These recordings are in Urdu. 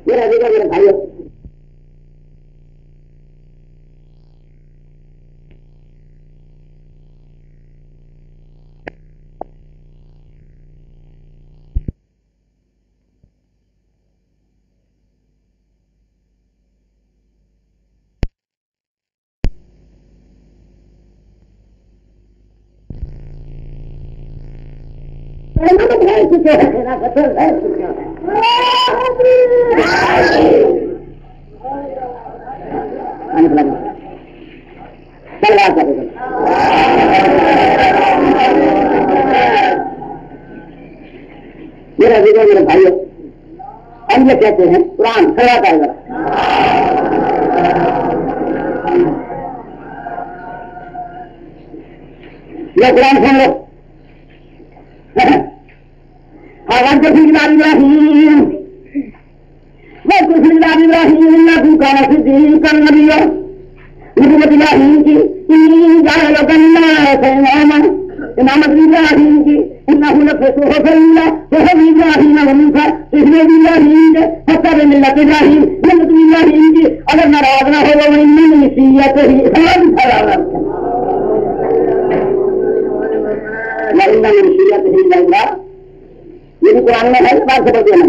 میرے بھائی میرا دیگر میرے بھائی ہم یہ کہتے ہیں قرآن کھڑا کر ذرا یہ قرآن سن لو امامت ابراہیم کی اگر ناراض نہ ہو یہ بھی قرآن میں ہے بات سے بڑھ دینا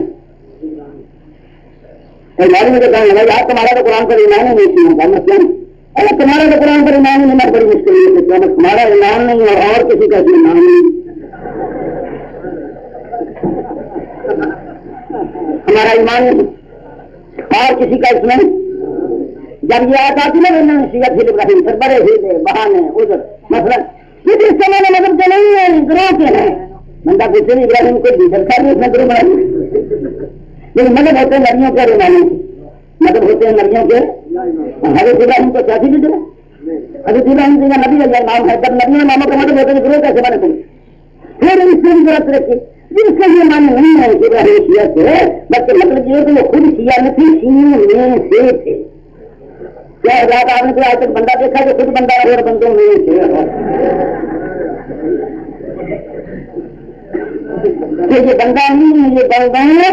مجھے کہنے لگا یار تمہارا تو قرآن پر ایمان ہی نہیں سنا اگر تمہارا تو قرآن پر ایمان ہی نہیں بڑی مشکل ہو سکتی ہے تمہارا ایمان نہیں اور کسی کا ایمان نہیں ہمارا ایمان نہیں اور کسی کا اس میں جب یہ آتا تھی نا سیت ہل ابراہیم پھر بڑے ہیلے بہانے ادھر مثلا کچھ اس سے میں نے مطلب کے نہیں ہے گروہ کے ہیں بندہ پوچھے ابراہیم کو دوسر تھا بھی اس نے گروہ بنائی لیکن مطلب ہوتے ہیں لڑیوں کے ایمانوں مطلب ہوتے ہیں لڑیوں کے حضرت ابراہیم کو کیا تھی حضرت ابراہیم کا نبی کا نام ہے جب نبی ناموں کا مطلب ہوتے ہیں گروہ کیسے بنے تھے پھر اس سے بھی ضرورت رکھی جس کا یہ مان نہیں ہے کہ ابراہیم شیعہ سے بلکہ مطلب یہ کہ وہ خود شیعہ میں تھی شیعہ میں سے تھے کیا حضرات آپ نے کوئی آج تک بندہ دیکھا کہ خود بندہ اور بندوں میں سے یہ بندہ نہیں یہ بندہ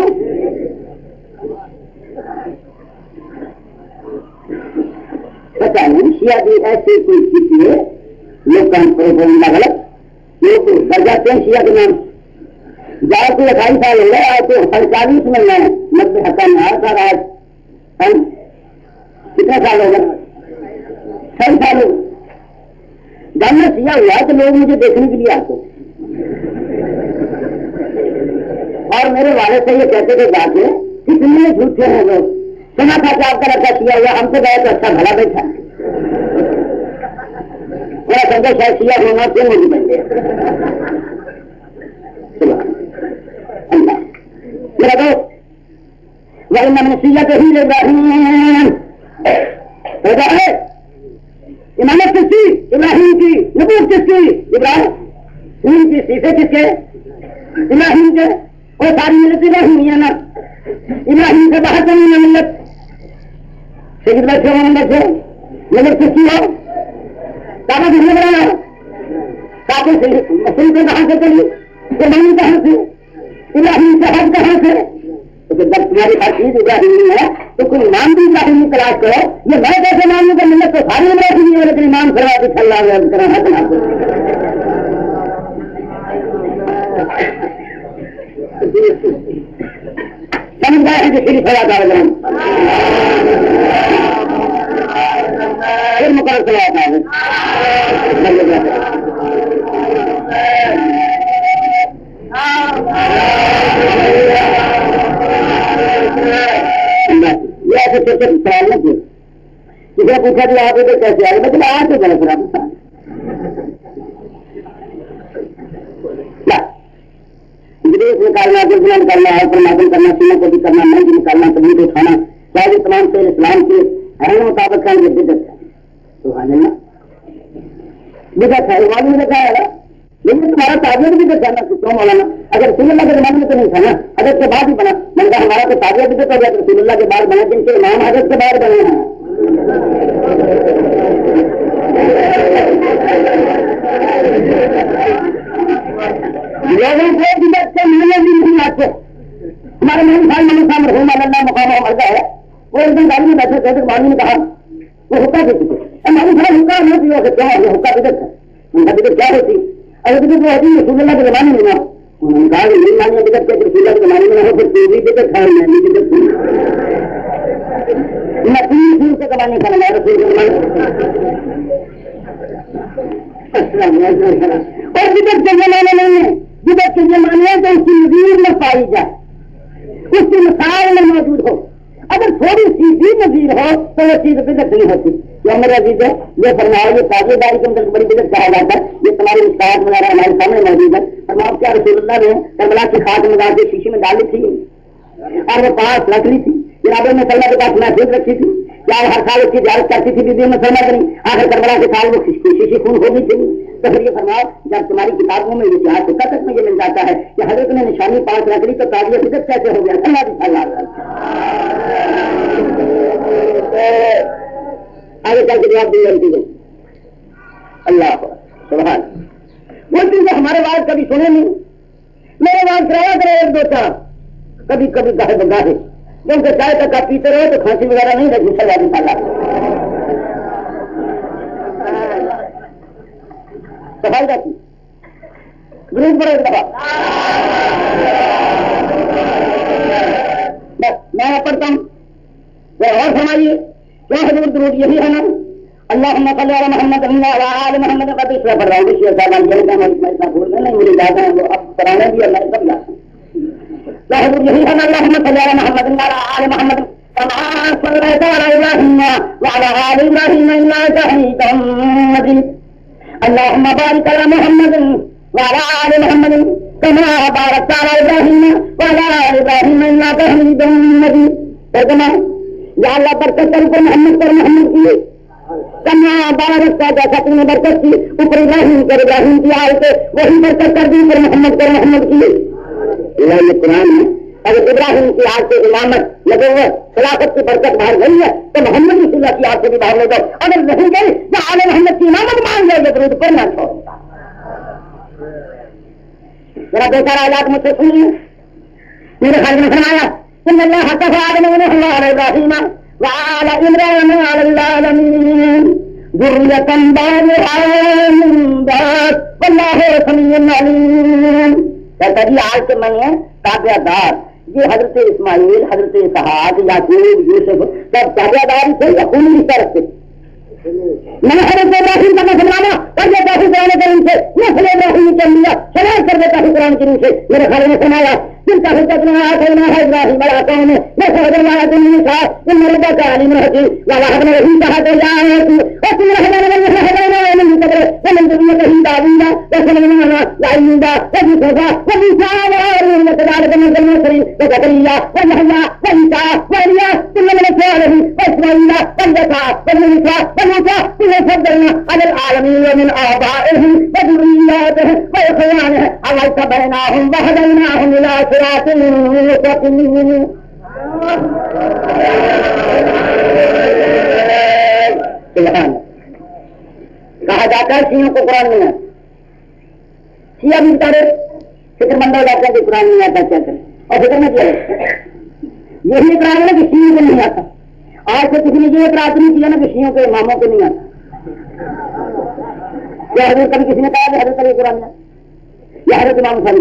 پتا نہیں شیعہ بھی ایسے کوئی چیز ہے لوگ بولنا غلط لوگ ڈر جاتے ہیں شیعہ کے نام جائے کوئی 28 سال ہو گئے آج تو 48 میں میں مد حکم آیا تھا آج کتنے سال ہو گئے 6 سال ہو جب میں شیعہ ہوا تو لوگ مجھے دیکھنے کے لیے آتے اور میرے والد سے یہ کہتے تھے جا کے کتنے جھوٹے ہیں لوگ سنا تھا کہ آپ کا لڑکا شیعہ ہوا ہم سے گئے تو اچھا بھلا بیٹھا میرا سمجھا شاید شیعہ ہونا کیوں نہیں بن گیا میرا دوست وہ میں نے سیاح تو ہی لے ابراہیم ہوتا ہے امامت کس کی ابراہیم کی نبوت کس کی ابراہیم کی سیفے کس کے ابراہیم کے وہ ساری ملت ابراہیم ہے نا ابراہیم سے باہر کرنی ہے ملت سید بیٹھے ہو نمبر سے ملت کس کی ہو کعبہ کس نے بنایا کعبے سے مسلم سے کہاں سے چلی زمین کہاں سے ابراہیم سے حج کہاں سے تو جب تمہاری بات چیز ابراہیم ہے تو کوئی نام بھی ابراہیم تلاش کرو یہ میں کیسے نام لوں کہ ملت تو ساری ابراہیم ہے لیکن امام کروا کے چل رہا ہے کرنا سمجھ گئے ہیں کہ شریف خدا کا پھر مقرر کیا جاتا ہے یہ ایسے چھوٹے سوال نہ کیے کسی نے پوچھا کہ آپ ادھر کیسے آئے مطلب آج سے غلط رہا گریس نکالنا گرجنا نکالنا ہے پرماتم کرنا سینے کو بھی کرنا منج نکالنا کبھی کو کھانا چاہے تمام سے اسلام کے اہم مطابق کا یہ بدت ہے سبحان اللہ بدت ہے معلوم نے کہا ہے لیکن تمہارا تعبیر بھی بدت ہے نا کیوں مولانا اگر رسول اللہ کے زمانے میں تو نہیں تھا نا حضرت کے بعد ہی بنا میں نے کہا ہمارا تو تعبیر بدت ہو گیا رسول اللہ کے بعد بنا جن کے امام حضرت کے بعد بنے ہیں نہیں کہا وہ حکا دے چکے. ہماری بڑا حکا نہ دیا کہ کیا یہ حکا بدت ہے. ان کا بدت کیا ہوتی اگر بدت وہ حدیث رسول اللہ کے زمانے میں نہ انہوں نے کہا کہ یہ مانیہ بدت کے رسول اللہ کے زمانے میں نہ ہو پھر تیری بدت ہے میں بھی بدت ہوں نہ تین دن سے زمانے کا نہ رسول کے زمانے اور بدت کے زمانے نہیں ہے. بدت کے زمانے تو اس کی نظیر میں پائی جائے اس کی مثال میں موجود ہو. اگر تھوڑی سی بھی نظیر ہو تو وہ چیز بدت نہیں ہوتی. یہ میرا عزیز ہے یہ فرمایا یہ تازی داری کے اندر بڑی بدت کہا جاتا ہے. یہ تمہاری مشکلات وغیرہ ہمارے سامنے موجود ہے. فرمایا کیا رسول اللہ نے کربلا کی خاک منگا کے شیشے میں ڈالی تھی اور وہ پاس رکھ لی تھی. جناب میں سلمہ کے پاس محفوظ رکھی تھی. کیا ہر سال اس کی زیارت کرتی تھی بیوی میں سلمہ کی نہیں. آخر کربلا کے سال وہ شیشی خون ہو گئی تھی. تو پھر یہ فرمایا جب تمہاری کتابوں میں اتہاس ہوتا تک میں یہ مل جاتا ہے کہ حضرت نے نشانی پاس رکھ لی تو تازی بدت کیسے ہو گیا. آگے چل کے جواب دی اللہ سبحان. وہ چیزیں ہمارے بات کبھی سنے نہیں. میرے بات کرایا کرے ایک دو چار کبھی کبھی گاہے بگاہے کیونکہ چائے تک آپ پیتے رہے تو کھانسی وغیرہ نہیں رہتی. صفائی جاتی گریز پر ایک دفعہ بس میں پڑھتا ہوں وہ اور فرمائیے کیا حضور درود یہی ہے نا اللہم صلی علی محمد وعلی آل محمد کا دوسرا پڑھ رہا ہوں. شیخ صاحب اتنا بھول میں نہیں مجھے جاتا ہے وہ اب پرانے بھی اللہ کب جاتا ہوں. کیا حضور یہی ہے نا اللہم صلی علی محمد وعلی آل محمد كما صليت على إبراهيم وعلى آل إبراهيم إنك حميد مجيد. اللهم بارك على محمد وعلى آل محمد كما باركت على إبراهيم وعلى آل إبراهيم إنك حميد مجيد. ترجمہ یا اللہ برکت کر اوپر محمد پر محمد کی کما بارکت کا جیسا تم نے برکت کی اوپر ابراہیم پر ابراہیم کی آل سے وہی برکت کر دی اوپر محمد پر محمد کی. یہ قرآن ہے. اگر ابراہیم کی آگ سے امامت لگے ہوئے خلافت کی برکت باہر گئی ہے تو محمد رسول اللہ کی آگ سے بھی باہر لے جاؤ. اگر نہیں گئی تو آل محمد کی امامت مان جائے یہ درود پڑھنا چھوڑتا. ذرا بے سارا آیات مجھ سے سنیے. میرے خالق نے فرمایا ان اللہ حقف آدم ونوح علی ابراہیم وعلی عمران علی العالمین ذریۃ بعضها من بعض واللہ سمیع علیم. کہتا جی آج سے میں نے تابع دار یہ حضرت اسماعیل حضرت اسحاق یعقوب یوسف سب تابع دار تھے یا خون رشتہ رکھتے تھے. میں نے حضرت ابراہیم کا مسلمانہ پڑھ لیتا ہوں قرآن کریم سے نسل ابراہیم کے لیا شرائط کر دیتا ہوں قرآن کریم سے. میرے خالق نے فرمایا جن کا حجت میں آتینا ہے ابراہیم بڑا قوم ہے جیسے حضرت آیت نے کہا ان ربا کا علیم حکیم ووهبنا له اسحاق ويعقوب وكلا هدينا من قبل ومن ذريته داوود وسليمان وأيوب ويوسف وموسى وهارون وكذلك نجزي المرسلين وزكريا ويحيى وعيسى وإلياس كل من الصالحين وإسماعيل واليسع والموسى وموسى كل فضلنا على العالمين ومن آبائهم وذرياتهم وإخوانهم الله اجتبيناهم وهديناهم إلى صراط مستقيم. کہا جاتا ہے شیعوں کو قرآن نہیں آتا. شیعہ بھی بتا رہے فکر مند ہو جاتے ہیں کہ قرآن نہیں آتا کیا کریں اور فکر میں کیا یہی اعتراض ہے کہ شیعوں کو نہیں آتا. آج سے کسی نے یہ اعتراض نہیں کیا نا کہ شیعوں کے اماموں کو نہیں آتا. یا حضرت کبھی کسی نے کہا کہ حضرت علی قرآن یا حضرت امام صاحب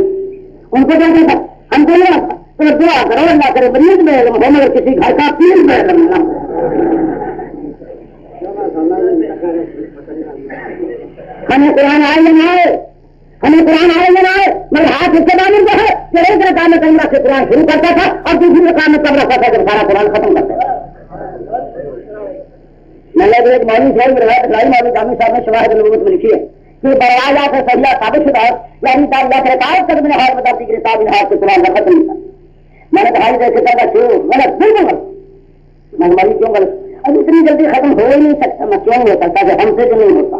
ان کو کیا تھا ہم کو نہیں آتا تو دعا کرو اللہ کرے بریت میں مگر کسی گھر کا پیر میں ہمیں قرآن آئے یا نہ آئے ہمیں قرآن آئے یا نہ آئے مگر ہاتھ اس سے دامن کو ہے کہ ایک رکعت میں کمرہ سے قرآن شروع کرتا تھا اور دوسری رکعت میں کمرہ کرتا جب سارا قرآن ختم کرتا تھا. میں نے ایک مولوی صاحب روایت بتائی مولوی جامی صاحب نے شواہد النبوت میں لکھی ہے کہ برآمد سے صحیح ثابت شدہ یعنی اللہ کے رکعت تک میں نے ہاتھ بتاتی کہ صاحب ہاتھ سے قرآن کا ختم نہیں تھا. میں نے کہا جیسے کہتا کیوں غلط بالکل غلط. میں نے کیوں غلط اب اتنی جلدی ختم ہو ہی نہیں سکتا میں کیوں نہیں ہو سکتا کہ ہم سے جو نہیں ہوتا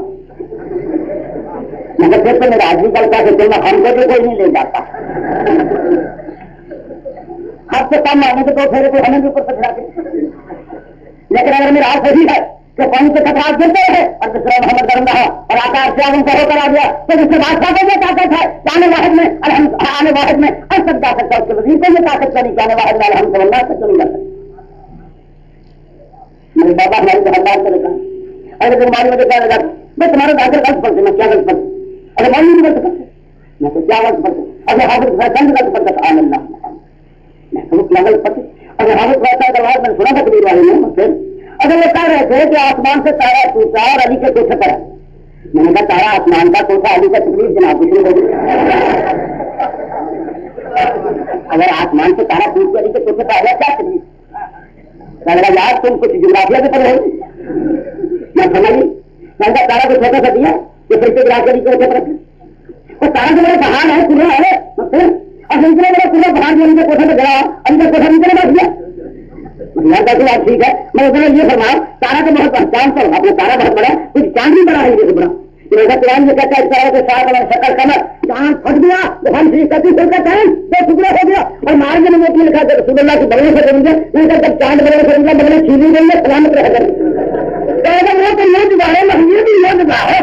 مگر پھر تو میرا آدمی چلتا کہ تم ہم کو بھی کوئی نہیں لے جاتا. ہاتھ سے کام آنے کے تو پھر کوئی ہمیں بھی اوپر پچھڑا کے لیکن اگر میرا ہاتھ صحیح ہے کہ پانی کے خطرات گرتے رہے اور دوسرا محمد کرم رہا اور آکار سے آگے سے ہو کر آ گیا تو جس سے بادشاہ کو یہ طاقت ہے آنے واحد میں آنے واحد میں ہر سب جا سکتا اس کے وزیر کو یہ طاقت کری کہ آنے واحد میں الحمد للہ سے نہیں کر سکتا. میرے بابا ہماری ہزار سے لکھا اگر بیماری میں دیکھا لگا میں تمہارے ڈاکٹر غلط پڑھتے میں کیا غلط پڑھتے اگر مولوی نہیں غلط پڑھتے میں تو کیا غلط پڑھتے اگر حافظ فیصل غلط پڑھتا سبحان اللہ میں تو کیا غلط پڑھتے اگر حافظ فیصل کا میں نے سنا تھا کبیر والے نے پھر اگر وہ کہہ رہے تھے کہ آسمان سے تارا ٹوٹا اور علی کے کوٹھے پر ہے میں نے کہا تارا آسمان کا کوٹھا علی کا تکلیف جناب کچھ نہیں ہوگی اگر آسمان سے تارا ٹوٹ کے علی کے کوٹھے پر آیا کیا تکلیف یار تم کچھ جغرافیہ کے پڑھے میں سمجھ میں نے تارا کو چھوٹا سا دیا کہ پھر سے گرا کے علی کے کوٹھے پر وہ تارا جو میرا پہاڑ ہے پورا ہے اور سلسلے میرا پورا پہاڑ جو علی کے کوٹھے پہ گیا علی کا کوٹھا نیچے بیٹھ گیا یار کا بات ٹھیک ہے میں اس نے یہ فرمایا تارا تو بہت پہچان پر اپنا تارا بہت بڑا کچھ چاند بھی بڑا ہے یہ بڑا قرآن یہ کہتا ہے اس طرح کے ساتھ شکل کمر چاند پھٹ گیا ہم شریف کا چاند دو ٹکڑا ہو گیا اور مارنے میں نے لکھا کہ رسول اللہ کی بغلے سے کریں گے میں جب چاند بغلے سے بغلے چھینی گئی ہے سلامت رہ گئے وہ تو یہ دبا ہے میں یہ بھی یہ دبا ہے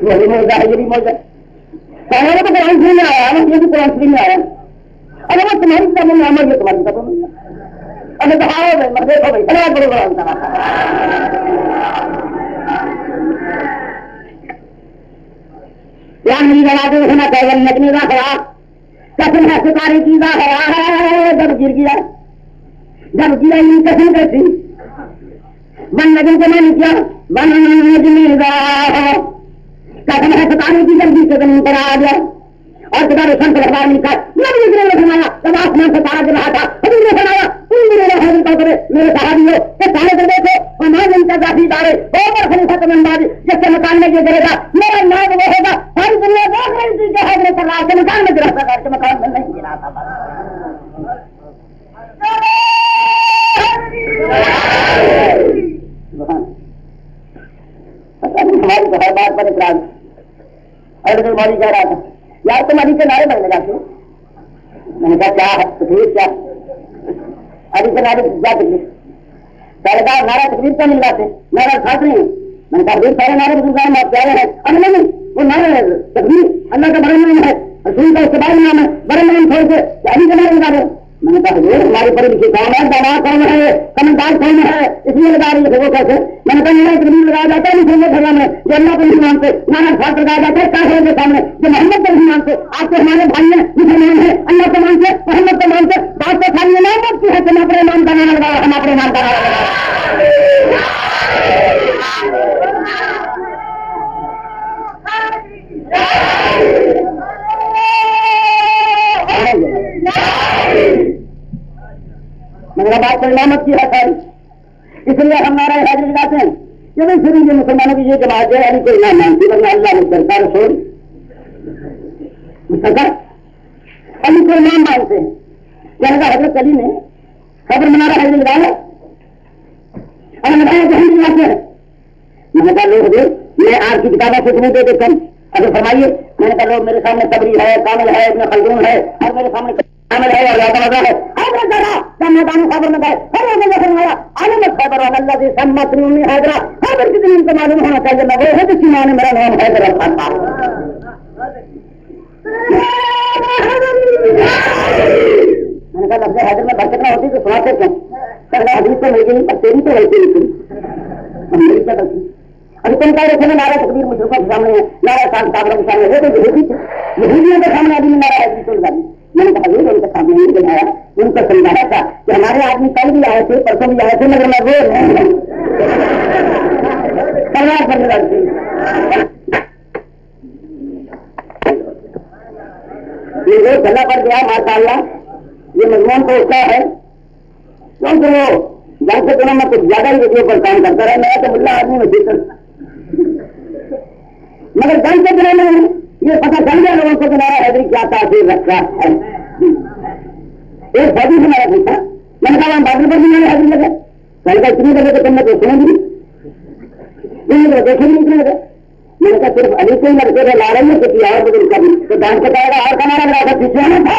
یہ موجہ ہے یہ بھی موجہ پہلے تو قرآن سے نہیں آیا یہ بھی قرآن سے نہیں آیا اگر وہ تمہاری کتاب میں عمل یہ تمہاری کتاب میں اگر تو آؤ گئے مردے ہو گئی بڑا بڑا بڑا یا میری جناتے ہونا چاہیے نکنی کا خراب قسم ہے ستارے کی کا خراب ہے جب گر گیا یہ قسم کیسی بن نجم کو میں نے کیا بن نجم قسم ہے ستارے کی جب بیچ سے زمین پر آ گیا اور خدا روشن سے اخبار نہیں کھا نبی نے فرمایا جب آسمان سے تارا گر رہا تھا حضور نے فرمایا تم میرے حاضر کا کرے میرے صحابی ہو کہ تارے کر دیکھو اور مان ان کا ذاتی تارے اوپر خلیفہ کا انداز جس سے مکان میں یہ گرے گا میرا نام وہ ہوگا ساری دنیا دیکھ رہی تھی کہ حضرت صلی اللہ علیہ مکان میں گرا تھا کہ مکان میں نہیں گرا تھا ہماری تو ہر بات پر اعتراض اور مولوی کہہ رہا تھا یار تم علی کے نعرے بننے جاتے ہو میں نے کہا کیا تکلیف کیا علی کے نعرے کیا تکلیف پہلے کہا نعرہ تکلیف کا مل جاتے نعرہ کھاٹ رہی ہیں میں نے کہا سارے نعرے بزرگ میں آپ پیارے ہیں اب نہیں وہ نعرہ ہے تکلیف اللہ کا بڑا نام ہے رسول کا اس کے بعد نام ہے بڑے نام چھوڑ کے علی کے نعرے لگا دو میں نے کہا حضور ہماری پڑھی لکھی قوم ہے دانا قوم ہے سمجھدار قوم ہے اس لیے لگا رہی ہے وہ کیسے میں نے کہا نعرہ تکلیف لگایا جاتا ہے مسلم کے سامنے جو اللہ کے ایمان سے نعرہ کھاٹ لگایا جاتا ہے کافروں کے سامنے جو محمد کے ایمان سے آپ کے ہمارے بھائی ہیں مسلمان ہیں اللہ کے مان سے محمد کے مان سے بات تو خالی نام کی ہے کہ ہم اپنے ایمان کا نام لگایا ہم اپنے ایمان کا نام میرا بات پر نامت کی ہے ساری اس لیے ہم نعرہ حاضری لگاتے ہیں کہ بھائی پھر یہ مسلمانوں کی یہ جماعت ہے علی کوئی نام مانتی ورنہ اللہ مستقر رسول مستقر علی کوئی نام مانتے ہیں کہنے کا حضرت علی نے خبر منارہ حاضری لگایا اگر بتایا کہ ہم لگاتے ہیں میں نے کہا لوگ میں آپ کی کتابیں کچھ نہیں دے دیتا ہوں اگر فرمائیے میں نے کہا لوگ میرے سامنے تبری ہے کامل ہے ابن خلدون ہے اور میرے سامنے کامل ہے اور یادہ مزہ ہے میدان خبر میں گئے فرمایا عالم خیبر اللہ سے سمت رومی حیدرہ خیبر کی زمین کو معلوم ہونا چاہیے میں وہ ہے جس کی ماں نے میرا نام حیدر رکھا تھا میں نے کہا لفظ حیدر میں برکت نہ ہوتی تو سناتے کیوں پہلے حدیث تو مل گئی پر تیری تو ویسے نکلی میری کیا غلطی ابھی تم کہہ رہے تھے نعرہ تکبیر مشرکوں کے سامنے نعرہ صاحب کافروں کے سامنے وہ تو یہودی تھے یہودیوں کے سامنے آدمی نعرہ حاضری تو لگا دی میں نے کہا ان کے سامنے نہیں بنایا ان کو سمجھایا تھا کہ ہمارے آدمی کل بھی آئے تھے پرسوں بھی آئے تھے مگر میں وہ گلا پڑ گیا ماشاء اللہ یہ مضمون تو اس کا ہے کیونکہ وہ جنگ سے دنوں میں کچھ زیادہ ہی ویڈیو پر کام کرتا رہا میں تو ملا آدمی میں جیت مگر جنگ سے دنوں میں یہ پتہ چل گیا لوگوں کو کہ نعرہ حیدری کیا تاثیر رکھتا ہے ایک فوجی سے میرا پوچھا میں نے کہا بادل پر بھی نعرہ حیدری لگا پہلے کا اتنی لگے تو تم نے تو سنے بھی دیکھے بھی اتنے لگے میں نے کہا صرف علی کو ہی لگتے تھے لا رہی ہے کسی اور بزرگ کا بھی تو جان کے کہے گا اور کا نعرہ لگا کر پیچھے آنا تھا